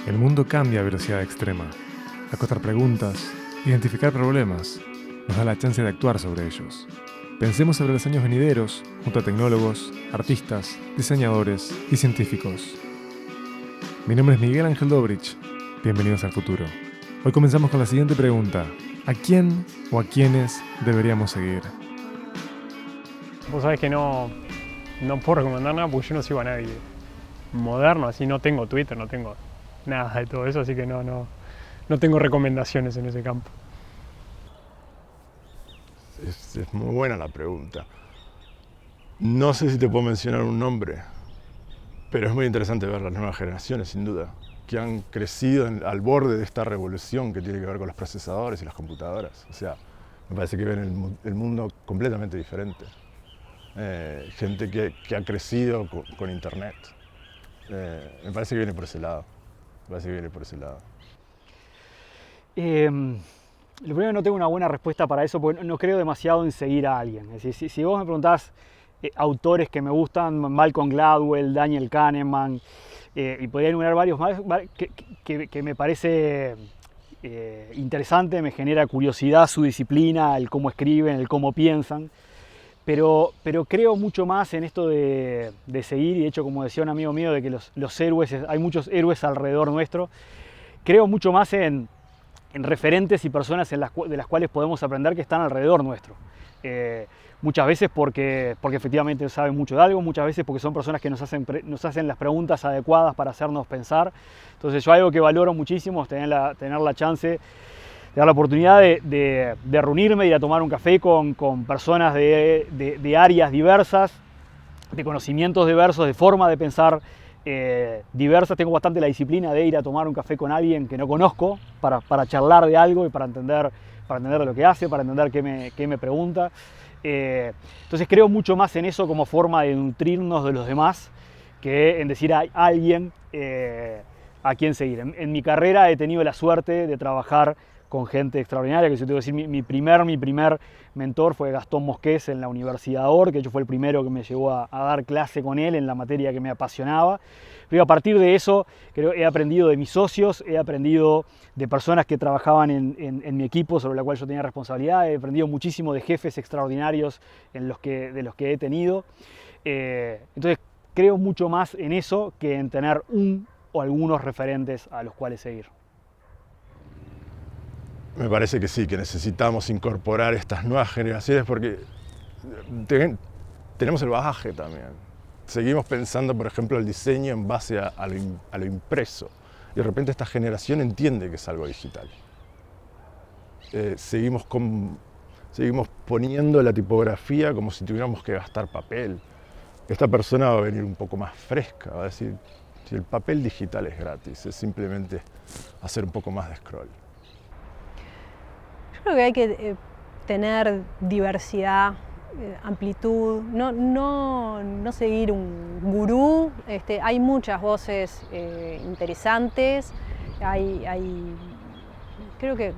El mundo cambia a velocidad extrema. Acotar preguntas, identificar problemas, nos da la chance de actuar sobre ellos. Pensemos sobre los años venideros, junto a tecnólogos, artistas, diseñadores y científicos. Mi nombre es Miguel Ángel Dobrich. Bienvenidos al futuro. Hoy comenzamos con la siguiente pregunta. ¿A quién o a quiénes deberíamos seguir? Vos sabés que no puedo recomendar nada porque yo no sigo a nadie moderno, así no tengo Twitter, no tengo nada de todo eso, así que no tengo recomendaciones en ese campo. Es muy buena la pregunta. No sé si te puedo mencionar un nombre, pero es muy interesante ver las nuevas generaciones, sin duda, que han crecido al borde de esta revolución que tiene que ver con los procesadores y las computadoras. O sea, me parece que ven el mundo completamente diferente. Gente que ha crecido con Internet. Me parece que viene por ese lado. Lo primero, no tengo una buena respuesta para eso porque no creo demasiado en seguir a alguien. Es decir, si vos me preguntás autores que me gustan, Malcolm Gladwell, Daniel Kahneman, y podría enumerar varios más que me parece interesante, me genera curiosidad su disciplina, el cómo escriben, el cómo piensan. Pero creo mucho más en esto de seguir, y de hecho, como decía un amigo mío, de que los héroes, hay muchos héroes alrededor nuestro. Creo mucho más en referentes y personas de las cuales podemos aprender que están alrededor nuestro. Muchas veces porque efectivamente saben mucho de algo, muchas veces porque son personas que nos hacen las preguntas adecuadas para hacernos pensar. Entonces yo algo que valoro muchísimo es tener la chance, dar la oportunidad de reunirme, de ir a tomar un café con personas de áreas diversas, de conocimientos diversos, de forma de pensar diversas. Tengo bastante la disciplina de ir a tomar un café con alguien que no conozco para charlar de algo y para entender lo que hace, para entender qué me pregunta. Entonces creo mucho más en eso como forma de nutrirnos de los demás que en decir a alguien a quién seguir. En mi carrera he tenido la suerte de trabajar con gente extraordinaria, que si te tengo que decir, mi primer mentor fue Gastón Mosqués en la Universidad OR, que de hecho fue el primero que me llevó a dar clase con él en la materia que me apasionaba. Pero a partir de eso creo he aprendido de mis socios, he aprendido de personas que trabajaban en mi equipo sobre la cual yo tenía responsabilidad, he aprendido muchísimo de jefes extraordinarios de los que he tenido. Entonces creo mucho más en eso que en tener un o algunos referentes a los cuales seguir. Me parece que sí, que necesitamos incorporar estas nuevas generaciones porque tenemos el bagaje también. Seguimos pensando, por ejemplo, el diseño en base a lo impreso. Y de repente esta generación entiende que es algo digital. Seguimos poniendo la tipografía como si tuviéramos que gastar papel. Esta persona va a venir un poco más fresca, va a decir, si el papel digital es gratis, es simplemente hacer un poco más de scroll. Yo creo que hay que tener diversidad, amplitud, no seguir un gurú. Hay muchas voces interesantes, creo que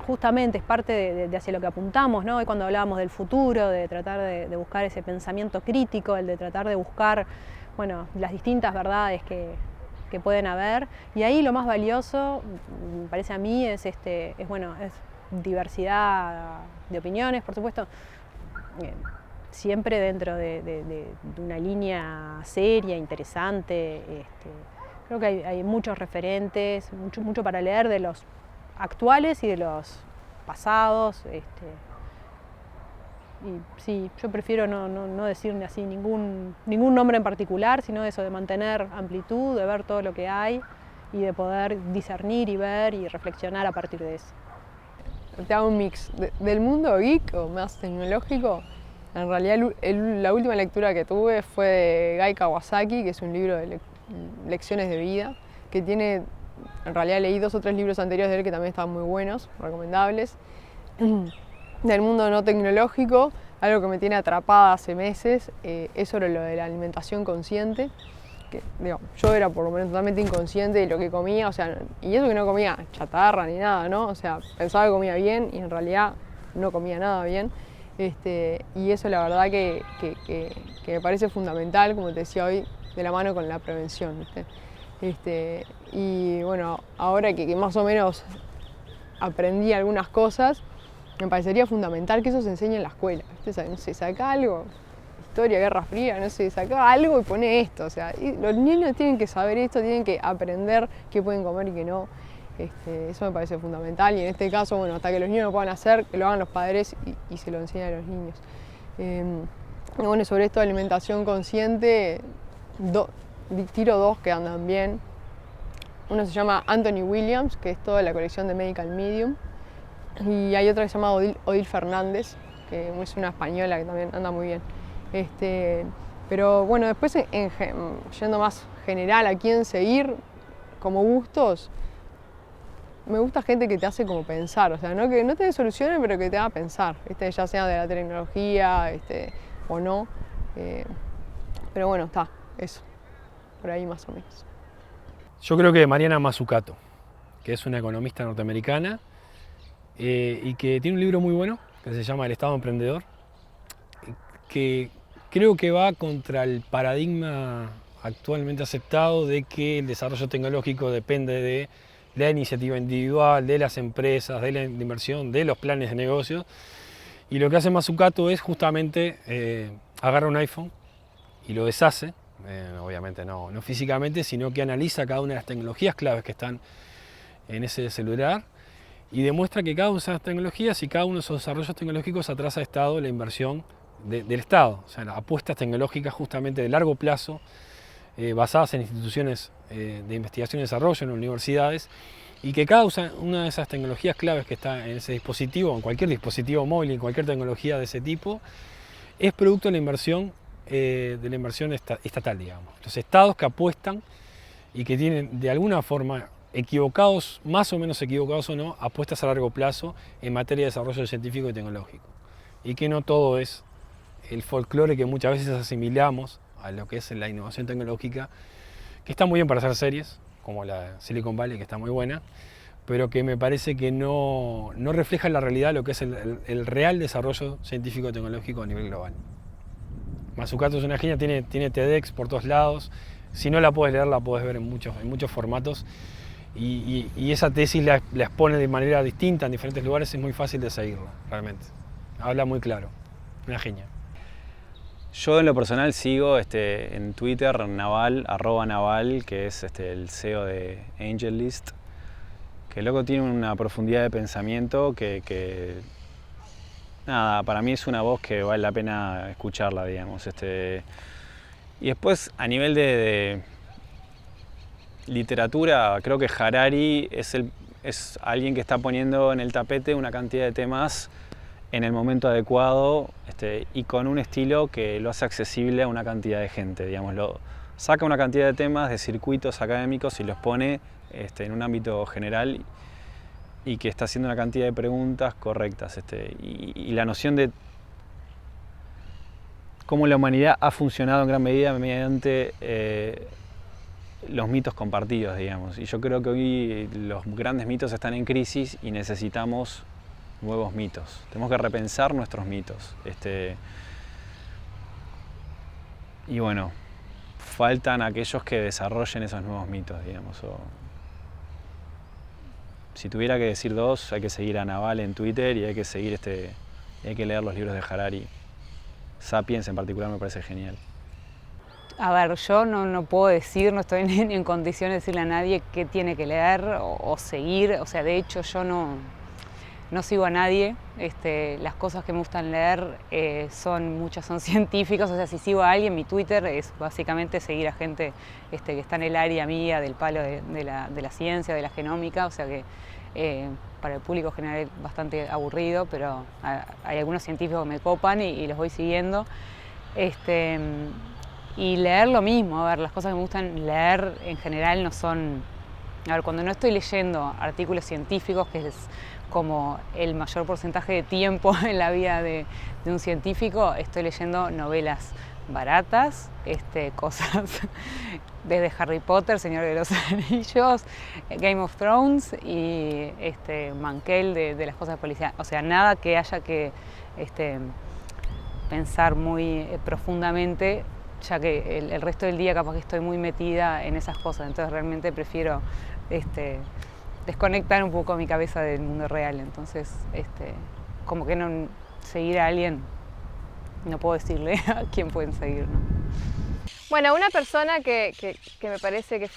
justamente es parte de hacia lo que apuntamos, ¿no? Hoy cuando hablábamos del futuro, de tratar de buscar ese pensamiento crítico, el de tratar de buscar, bueno, las distintas verdades que pueden haber, y ahí lo más valioso, me parece a mí, es diversidad de opiniones, por supuesto, siempre dentro de una línea seria, interesante. Creo que hay muchos referentes, mucho para leer de los actuales y de los pasados. Y sí, yo prefiero no decir así ningún nombre en particular, sino eso de mantener amplitud, de ver todo lo que hay y de poder discernir y ver y reflexionar a partir de eso. Te hago un mix del mundo geek o más tecnológico. En realidad la última lectura que tuve fue de Guy Kawasaki, que es un libro de lecciones de vida, que tiene, en realidad leí 2 o 3 libros anteriores de él que también estaban muy buenos, recomendables. Del mundo no tecnológico, algo que me tiene atrapada hace meses, es sobre lo de la alimentación consciente, digo, yo era por lo menos totalmente inconsciente de lo que comía, o sea, y eso que no comía chatarra ni nada, ¿no? O sea, pensaba que comía bien y en realidad no comía nada bien. Y eso la verdad que me parece fundamental, como te decía hoy, de la mano con la prevención, ¿viste? Y bueno, ahora que más o menos aprendí algunas cosas, me parecería fundamental que eso se enseñe en la escuela, ¿viste? No sé, saca algo, historia, Guerra Fría, no sé, saca algo y pone esto, o sea, y los niños tienen que saber esto, tienen que aprender qué pueden comer y qué no. Eso me parece fundamental y en este caso, bueno, hasta que los niños lo puedan hacer, que lo hagan los padres y se lo enseñen a los niños. Y bueno, sobre esto de alimentación consciente, tiro dos que andan bien. Uno se llama Anthony Williams, que es toda la colección de Medical Medium, y hay otra que se llama Odile Fernández, que es una española que también anda muy bien. Pero bueno, después yendo más general a quién seguir como gustos, me gusta gente que te hace como pensar, o sea, no que no te dé soluciones, pero que te haga pensar, ya sea de la tecnología o no. Pero bueno, está, eso, por ahí más o menos. Yo creo que Mariana Mazzucato, que es una economista norteamericana y que tiene un libro muy bueno que se llama El Estado Emprendedor, que creo que va contra el paradigma actualmente aceptado de que el desarrollo tecnológico depende de la iniciativa individual, de las empresas, de la inversión, de los planes de negocio. Y lo que hace Mazzucato es justamente agarra un iPhone y lo deshace, obviamente no físicamente, sino que analiza cada una de las tecnologías claves que están en ese celular y demuestra que cada una de esas tecnologías y cada uno de esos desarrollos tecnológicos atrasa al Estado la inversión del Estado, o sea, las apuestas tecnológicas justamente de largo plazo, basadas en instituciones de investigación y desarrollo, en universidades, y que cada una de esas tecnologías claves que está en ese dispositivo, en cualquier dispositivo móvil, en cualquier tecnología de ese tipo, es producto de la inversión estatal, digamos. Los estados que apuestan y que tienen de alguna forma equivocados, más o menos equivocados o no, apuestas a largo plazo en materia de desarrollo científico y tecnológico. Y que no todo es el folclore que muchas veces asimilamos a lo que es la innovación tecnológica, que está muy bien para hacer series, como la Silicon Valley, que está muy buena, pero que me parece que no refleja la realidad lo que es el real desarrollo científico y tecnológico a nivel global. Mazzucato es una genia, tiene TEDx por todos lados, si no la puedes leer la puedes ver en muchos formatos, y esa tesis la expone de manera distinta en diferentes lugares, es muy fácil de seguirla, realmente. Habla muy claro, una genia. Yo en lo personal sigo en Twitter Naval, @Naval, que es el CEO de AngelList, que el loco tiene una profundidad de pensamiento que nada, para mí es una voz que vale la pena escucharla, digamos. Y después, a nivel de literatura, creo que Harari es alguien que está poniendo en el tapete una cantidad de temas en el momento adecuado y con un estilo que lo hace accesible a una cantidad de gente, digamos. Saca una cantidad de temas de circuitos académicos y los pone en un ámbito general y que está haciendo una cantidad de preguntas correctas. Y la noción de cómo la humanidad ha funcionado en gran medida mediante los mitos compartidos, digamos. Y yo creo que hoy los grandes mitos están en crisis y necesitamos nuevos mitos. Tenemos que repensar nuestros mitos. Y bueno, faltan aquellos que desarrollen esos nuevos mitos, digamos. Si tuviera que decir dos, hay que seguir a Naval en Twitter y hay que seguir hay que leer los libros de Harari. Sapiens en particular me parece genial. A ver, yo no puedo decir, no estoy ni en condiciones de decirle a nadie qué tiene que leer o seguir. O sea, de hecho yo no sigo a nadie. Las cosas que me gustan leer muchas son científicas. O sea, si sigo a alguien, mi Twitter es básicamente seguir a gente que está en el área mía del palo de la ciencia, de la genómica. O sea que para el público general es bastante aburrido, pero hay algunos científicos que me copan y los voy siguiendo. Y leer lo mismo. A ver, las cosas que me gustan leer en general no son... A ver, cuando no estoy leyendo artículos científicos, que es como el mayor porcentaje de tiempo en la vida de un científico, estoy leyendo novelas baratas, cosas desde Harry Potter, Señor de los Anillos, Game of Thrones y manquel de las cosas policiales. O sea, nada que haya que pensar muy profundamente, ya que el resto del día capaz que estoy muy metida en esas cosas. Entonces realmente prefiero desconectar un poco mi cabeza del mundo real. Entonces, como que no seguir a alguien, no puedo decirle a quién pueden seguir, ¿no? Bueno, una persona que me parece que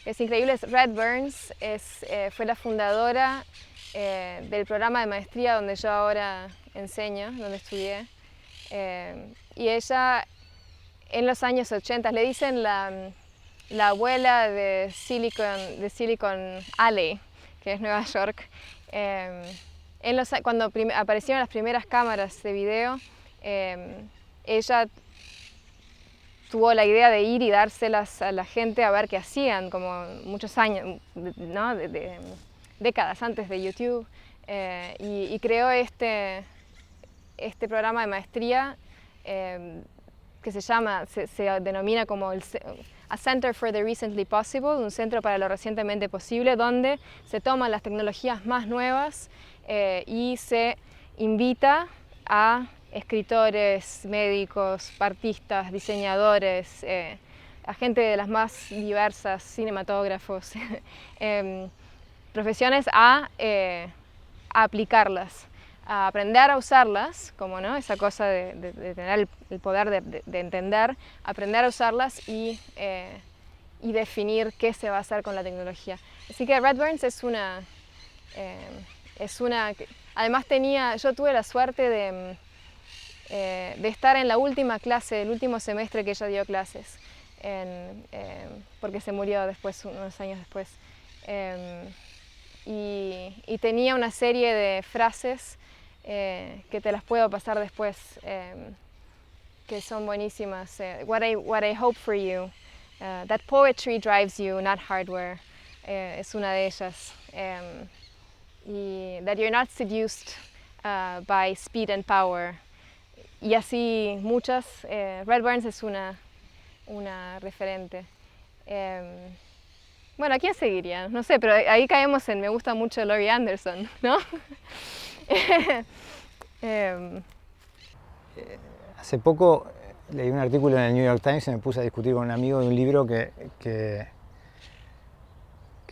es increíble es Red Burns, fue la fundadora del programa de maestría donde yo ahora enseño, donde estudié. Y ella en los años 80, le dicen la abuela de Silicon Alley, que es Nueva York. Cuando aparecieron las primeras cámaras de video, ella tuvo la idea de ir y dárselas a la gente a ver qué hacían, como muchos años, ¿no? Décadas antes de YouTube, y creó este programa de maestría que se denomina como a Center for the Recently Possible, un centro para lo recientemente posible, donde se toman las tecnologías más nuevas y se invita a escritores, médicos, artistas, diseñadores, a gente de las más diversas, cinematógrafos, profesiones a aplicarlas, a aprender a usarlas, como no, esa cosa de tener el poder de entender, aprender a usarlas y definir qué se va a hacer con la tecnología. Así que Red Burns es una además yo tuve la suerte de estar en la última clase, el último semestre que ella dio clases, porque se murió después, unos años después. Y tenía una serie de frases que te las puedo pasar después, que son buenísimas. What I hope for you, that poetry drives you, not hardware, es una de ellas. Y that you're not seduced by speed and power. Y así muchas. Red Burns es una referente. Bueno, ¿a quién seguiría? No sé, pero ahí caemos me gusta mucho Laurie Anderson, ¿no? Hace poco leí un artículo en el New York Times y me puse a discutir con un amigo de un libro que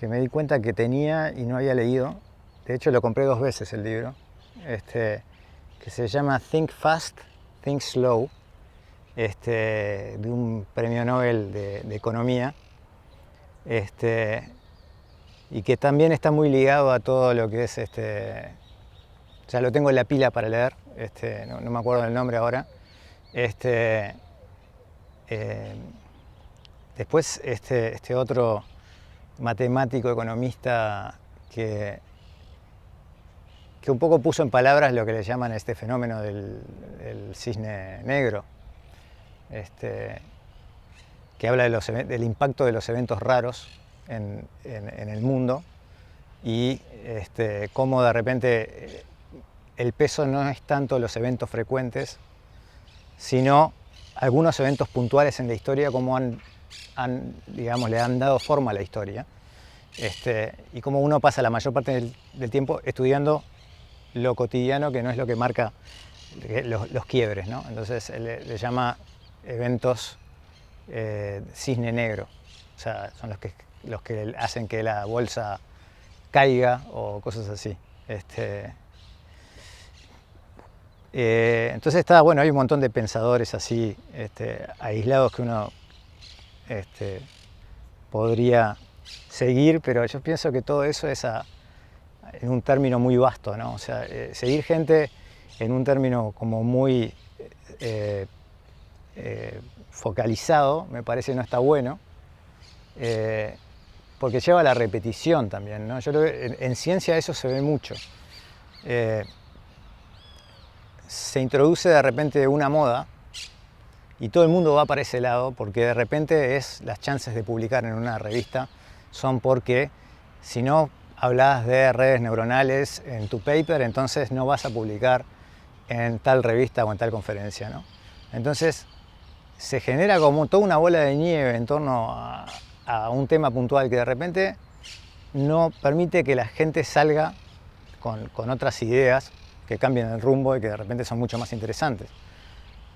me di cuenta que tenía y no había leído. De hecho, lo compré 2 veces el libro, que se llama Think Fast, Think Slow, de un premio Nobel de Economía, y que también está muy ligado a todo lo que es, ya lo tengo en la pila para leer, no me acuerdo del nombre ahora. Después este otro matemático, economista, que un poco puso en palabras lo que le llaman este fenómeno del cisne negro, que habla del impacto de los eventos raros en el mundo y cómo de repente el peso no es tanto los eventos frecuentes, sino algunos eventos puntuales en la historia, como digamos, le han dado forma a la historia, y cómo uno pasa la mayor parte del tiempo estudiando lo cotidiano, que no es lo que marca los quiebres, ¿no? Entonces le llama eventos cisne negro, o sea, son los que hacen que la bolsa caiga o cosas así. Entonces bueno, hay un montón de pensadores así, aislados, que uno podría seguir, pero yo pienso que todo eso es en un término muy vasto, ¿no? O sea, seguir gente en un término como muy focalizado, me parece no está bueno, porque lleva a la repetición también, ¿no? Yo creo que en ciencia eso se ve mucho. Se introduce de repente una moda y todo el mundo va para ese lado, porque de repente las chances de publicar en una revista son porque si no hablas de redes neuronales en tu paper, entonces no vas a publicar en tal revista o en tal conferencia, ¿no? Entonces se genera como toda una bola de nieve en torno a un tema puntual que de repente no permite que la gente salga con otras ideas que cambien el rumbo y que de repente son mucho más interesantes.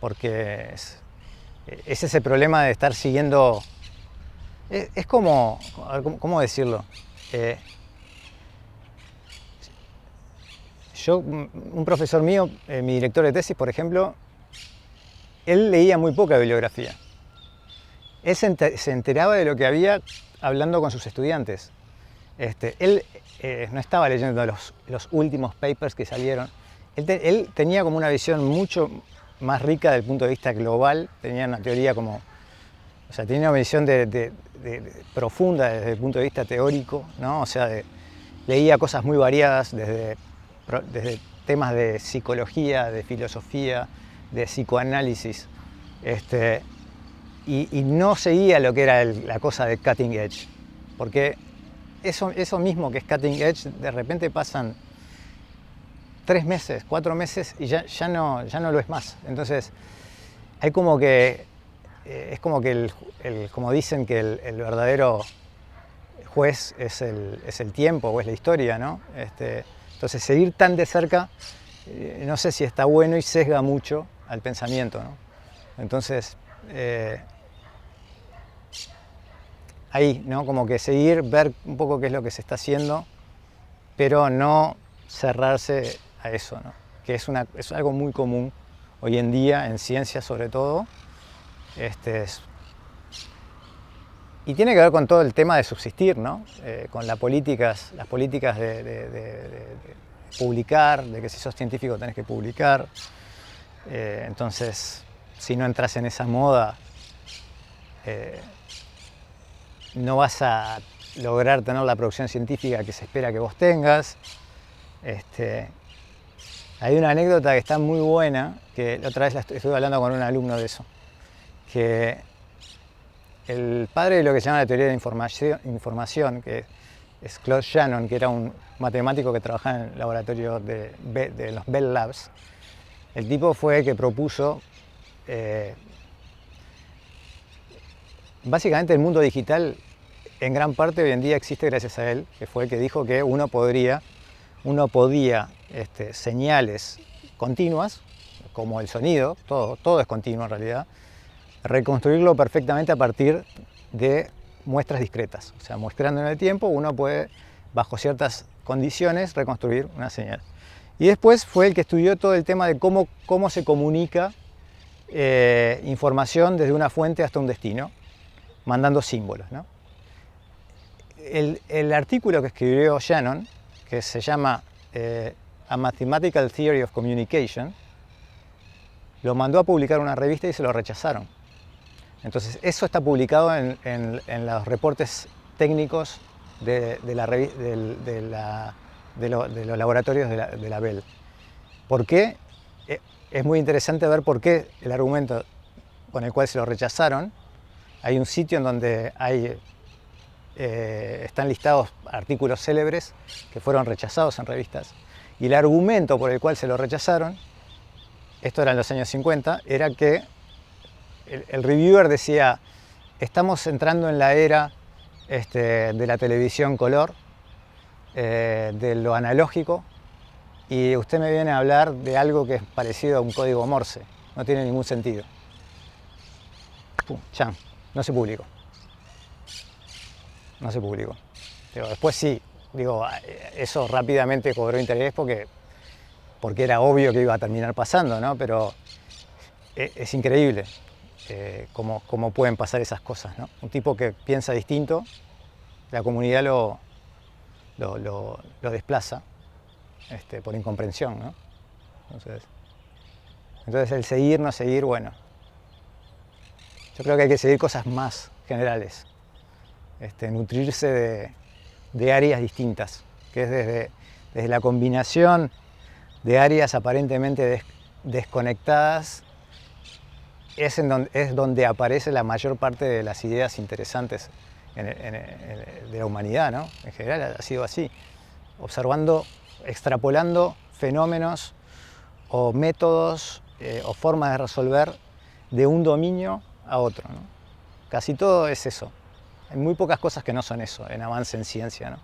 Porque es ese problema de estar siguiendo... Es como... ¿Cómo decirlo? Un profesor mío, mi director de tesis, por ejemplo, él leía muy poca bibliografía. Él se enteraba de lo que había hablando con sus estudiantes. Él no estaba leyendo los últimos papers que salieron. Él tenía como una visión mucho más rica desde el punto de vista global, tenía una teoría como... O sea, tenía una visión profunda desde el punto de vista teórico, ¿no? O sea, leía cosas muy variadas desde temas de psicología, de filosofía, de psicoanálisis, y no seguía lo que era la cosa de cutting edge, porque eso mismo que es cutting edge, de repente pasan 3 meses, 4 meses y ya no lo es más. Entonces, hay como que, es como que como dicen que el verdadero juez es el tiempo o es la historia, ¿no? Entonces, seguir tan de cerca, no sé si está bueno y sesga mucho al pensamiento, ¿no? Entonces, ahí, ¿no? Como que seguir, ver un poco qué es lo que se está haciendo, pero no cerrarse a eso, ¿no? Que es algo muy común hoy en día, en ciencia sobre todo. Y tiene que ver con todo el tema de subsistir, ¿no? Con las políticas de publicar, de que si sos científico tenés que publicar. Entonces, si no entras en esa moda, no vas a lograr tener la producción científica que se espera que vos tengas. Hay una anécdota que está muy buena, que la otra vez estuve hablando con un alumno de eso, que el padre de lo que se llama la teoría de información, que es Claude Shannon, que era un matemático que trabajaba en el laboratorio de los Bell Labs, el tipo fue el que propuso básicamente el mundo digital en gran parte hoy en día existe gracias a él, que fue el que dijo que uno podía señales continuas, como el sonido, todo es continuo en realidad, reconstruirlo perfectamente a partir de muestras discretas. O sea, mostrando en el tiempo, uno puede, bajo ciertas condiciones, reconstruir una señal. Y después fue el que estudió todo el tema de cómo se comunica información desde una fuente hasta un destino, mandando símbolos, ¿no? El artículo que escribió Shannon, que se llama A Mathematical Theory of Communication, lo mandó a publicar una revista y se lo rechazaron. Entonces, eso está publicado en los reportes técnicos de los laboratorios de la Bell. ¿Por qué? Es muy interesante ver por qué el argumento con el cual se lo rechazaron. Hay un sitio en donde están listados artículos célebres que fueron rechazados en revistas. Y el argumento por el cual se lo rechazaron, esto era en los años 50, era que el reviewer decía: estamos entrando en la era de la televisión color, de lo analógico, y usted me viene a hablar de algo que es parecido a un código Morse. No tiene ningún sentido. Pum, chan, no se publicó. No se publicó. Después sí, eso rápidamente cobró interés porque era obvio que iba a terminar pasando, ¿no? Pero es increíble cómo pueden pasar esas cosas, ¿no? Un tipo que piensa distinto, la comunidad lo desplaza por incomprensión, ¿no? Entonces el seguir, no seguir, bueno, yo creo que hay que seguir cosas más generales, nutrirse de áreas distintas, que es desde la combinación de áreas aparentemente desconectadas, es donde aparece la mayor parte de las ideas interesantes de la humanidad, ¿no? En general ha sido así, extrapolando fenómenos o métodos o formas de resolver de un dominio a otro, ¿no? Casi todo es eso. Hay muy pocas cosas que no son eso en avance en ciencia, ¿no?